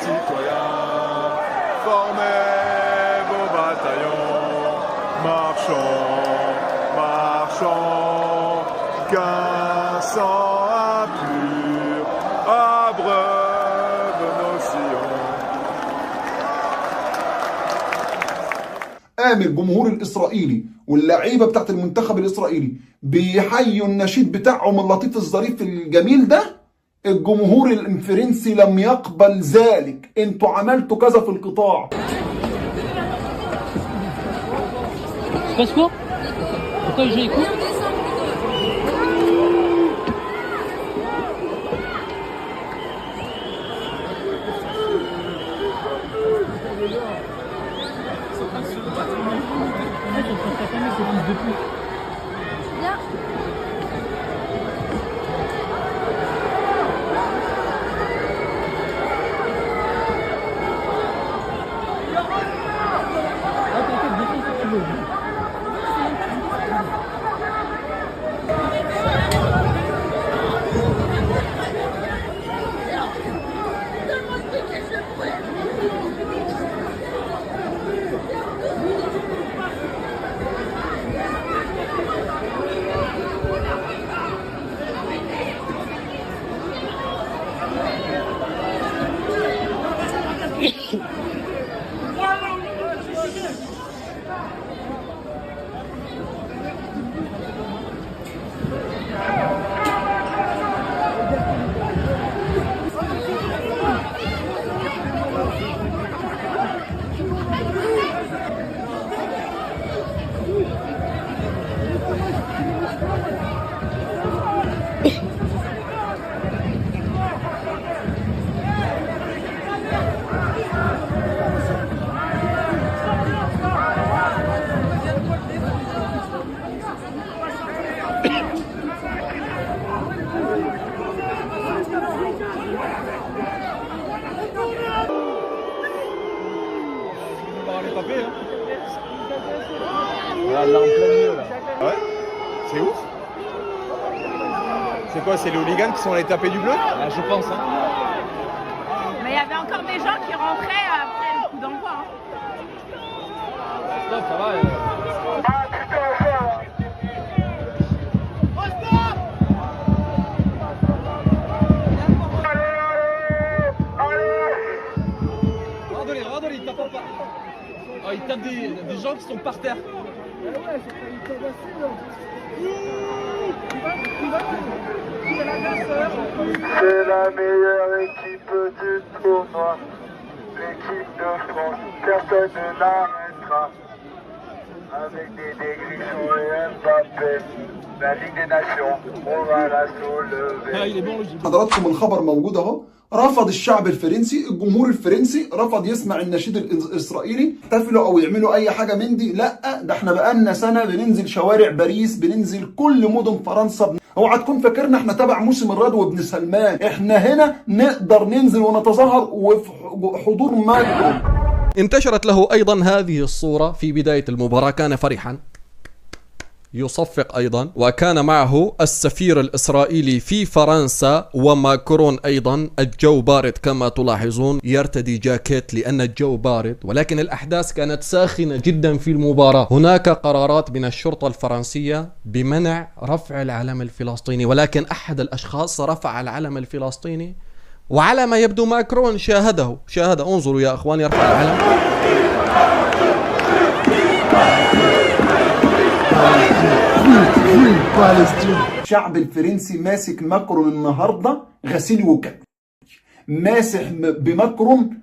citoyens, formez vos bataillons, marchons, marchons, qu'un sang impur abreuve nos sillons. قام الجمهور الإسرائيلي واللعيبة بتاعت المنتخب الإسرائيلي بيحيوا النشيد بتاعهم اللطيف الظريف الجميل ده. الجمهور الفرنسي لم يقبل ذلك. انتوا عملتوا كذا في القطاع. Là, en plein milieu, là. Ouais, c'est ouf. C'est quoi, c'est les hooligans qui sont allés taper du bleu? Ah, je pense. Hein. Mais il y avait encore des gens qui rentraient après le coup d'envoi. Hein. Stop, ça va. Regardez, il tape pas. Oh, il tape des gens qui sont par terre. C'est la meilleure équipe du tournoi, l'équipe de France, personne ne l'arrêtera. Avec des dégrichons et Mbappé, la Ligue des Nations, on va la soulever. حضراتكم الخبر موجود اهو. رفض الشعب الفرنسي، الجمهور الفرنسي رفض يسمع النشيد الاسرائيلي، يحتفلوا او يعملوا اي حاجه من دي. لا، ده احنا بقالنا سنه بننزل شوارع باريس، بننزل كل مدن فرنسا. اوعى تكون فاكرنا احنا تبع موسم الرياض وابن سلمان. احنا هنا نقدر ننزل ونتظاهر وفي حضور ماكرون. انتشرت له ايضا هذه الصوره في بدايه المباراه، كان فرحا يصفق أيضا، وكان معه السفير الإسرائيلي في فرنسا وماكرون أيضا. الجو بارد كما تلاحظون، يرتدي جاكيت لأن الجو بارد، ولكن الأحداث كانت ساخنة جدا في المباراة. هناك قرارات من الشرطة الفرنسية بمنع رفع العلم الفلسطيني، ولكن أحد الأشخاص رفع العلم الفلسطيني، وعلى ما يبدو ماكرون شاهده. انظروا يا أخوان، يرفع العلم. الشعب الفرنسي ماسك ماكرون النهارده غسيل وكل، ماسح بماكرون.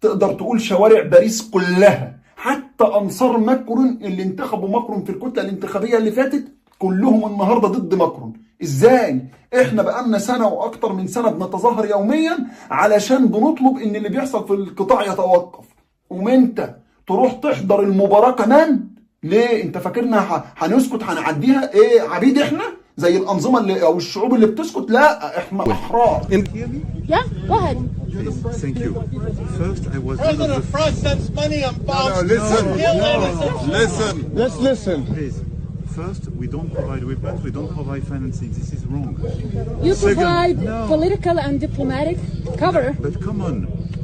تقدر تقول شوارع باريس كلها، حتى انصار ماكرون اللي انتخبوا ماكرون في الكتله الانتخابيه اللي فاتت كلهم النهارده ضد ماكرون. ازاي؟ احنا بقالنا سنه واكتر من سنه بنتظاهر يوميا علشان بنطلب ان اللي بيحصل في القطاع يتوقف، وانت تروح تحضر المباراه كمان. ليه؟ انت فاكرنا هنسكت هنعديها؟ ايه عبيد احنا زي الانظمه اللي او الشعوب اللي بتسكت؟ لا، احنا احرار. Yeah, go ahead. Thank you. First, I was. President France sends money on bombs. No, listen. Let's listen. Please. First, we don't provide weapons, we don't provide financing. This is wrong. You provide political and diplomatic cover. But come on.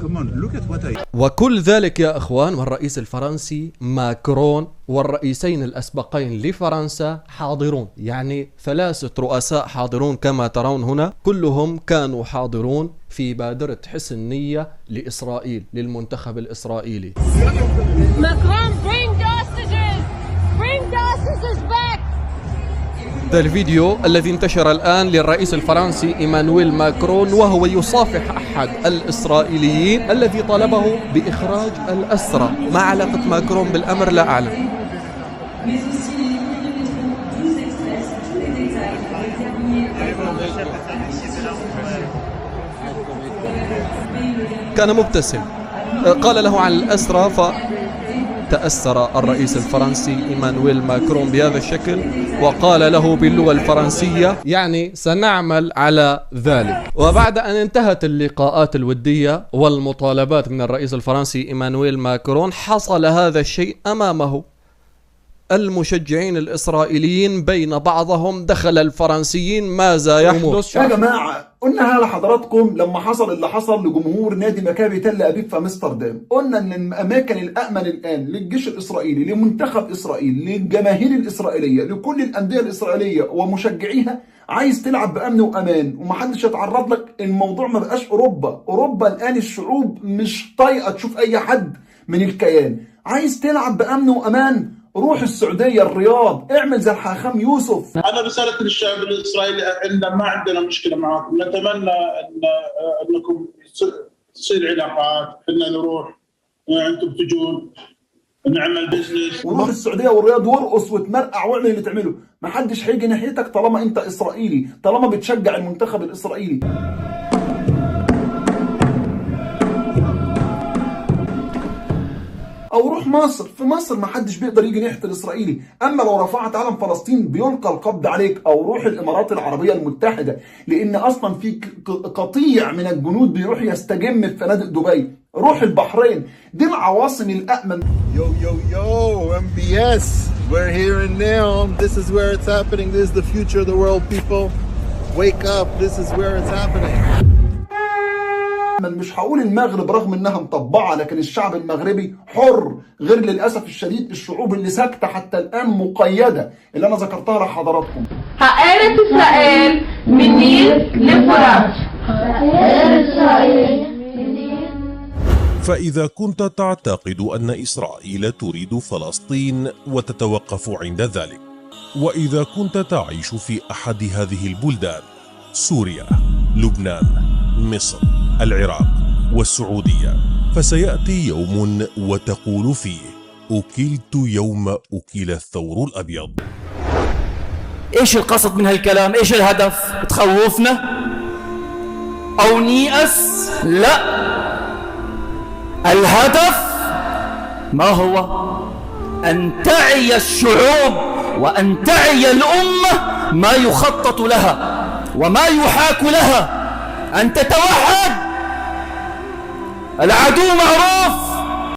Come on, look at what I... وكل ذلك يا أخوان والرئيس الفرنسي ماكرون والرئيسين الأسبقين لفرنسا حاضرون، يعني 3 رؤساء حاضرون كما ترون هنا، كلهم كانوا حاضرون في بادرة حسن نية لإسرائيل، للمنتخب الإسرائيلي. Macron, bring the hostages! Bring the hostages back! هذا الفيديو الذي انتشر الآن للرئيس الفرنسي إيمانويل ماكرون وهو يصافح أحد الإسرائيليين الذي طلبه بإخراج الأسرى. ما علاقة ماكرون بالأمر لا أعلم. كان مبتسم، قال له عن الأسرى فتأثر الرئيس الفرنسي إيمانويل ماكرون بهذا الشكل وقال له باللغة الفرنسية يعني سنعمل على ذلك. وبعد أن انتهت اللقاءات الودية والمطالبات من الرئيس الفرنسي إيمانويل ماكرون حصل هذا الشيء أمامه. المشجعين الإسرائيليين بين بعضهم دخل الفرنسيين ماذا يحدث. يا جماعة قلنا لحضراتكم لما حصل اللي حصل لجمهور نادي مكابي تل أبيب في أمستردام، قلنا ان الاماكن الامن الان للجيش الاسرائيلي، لمنتخب اسرائيل، للجماهير الاسرائيليه، لكل الانديه الاسرائيليه ومشجعيها، عايز تلعب بامن وامان ومحدش يتعرض لك. الموضوع ما بقاش اوروبا الان الشعوب مش طايقه تشوف اي حد من الكيان. عايز تلعب بامن وامان، روح السعوديه، الرياض، اعمل زي الحاخام يوسف. انا رسالة للشعب الاسرائيلي ان ما عندنا مشكله معكم، نتمنى انكم تصير علاقات، ان نروح انتم تجون نعمل بزنس، وروح السعوديه والرياض وارقص وتمرقع واعمل اللي تعمله، ما حدش هيجي ناحيتك طالما انت اسرائيلي، طالما بتشجع المنتخب الاسرائيلي. او روح مصر، في مصر ما حدش بيقدر يجي ناحيه الاسرائيلي، اما لو رفعت علم فلسطين بيلقى القبض عليك. او روح الامارات العربيه المتحده، لان اصلا في قطيع من الجنود بيروح يستجم في فنادق دبي. روح البحرين، دي العواصم الامن. Yo, MBS, we're here and now. This is where it's happening. This is the future of the world, people. Wake up, this is where it's happening. مش هقول المغرب رغم انها مطبعه، لكن الشعب المغربي حر، غير للاسف الشديد الشعوب اللي ساكته حتى الان مقيده اللي انا ذكرتها لحضراتكم. הארץ ישראל מניל לפרט. הארץ ישראל. فإذا كنت تعتقد أن إسرائيل تريد فلسطين وتتوقف عند ذلك، وإذا كنت تعيش في أحد هذه البلدان، سوريا، لبنان، مصر، العراق والسعودية، فسيأتي يوم وتقول فيه أكلت يوم أكل الثور الأبيض. إيش القصد من هالكلام؟ إيش الهدف؟ تخوفنا أو نيأس؟ لا، الهدف ما هو؟ أن تعي الشعوب وأن تعي الأمة ما يخطط لها وما يحاك لها، أن تتوحد. العدو معروف،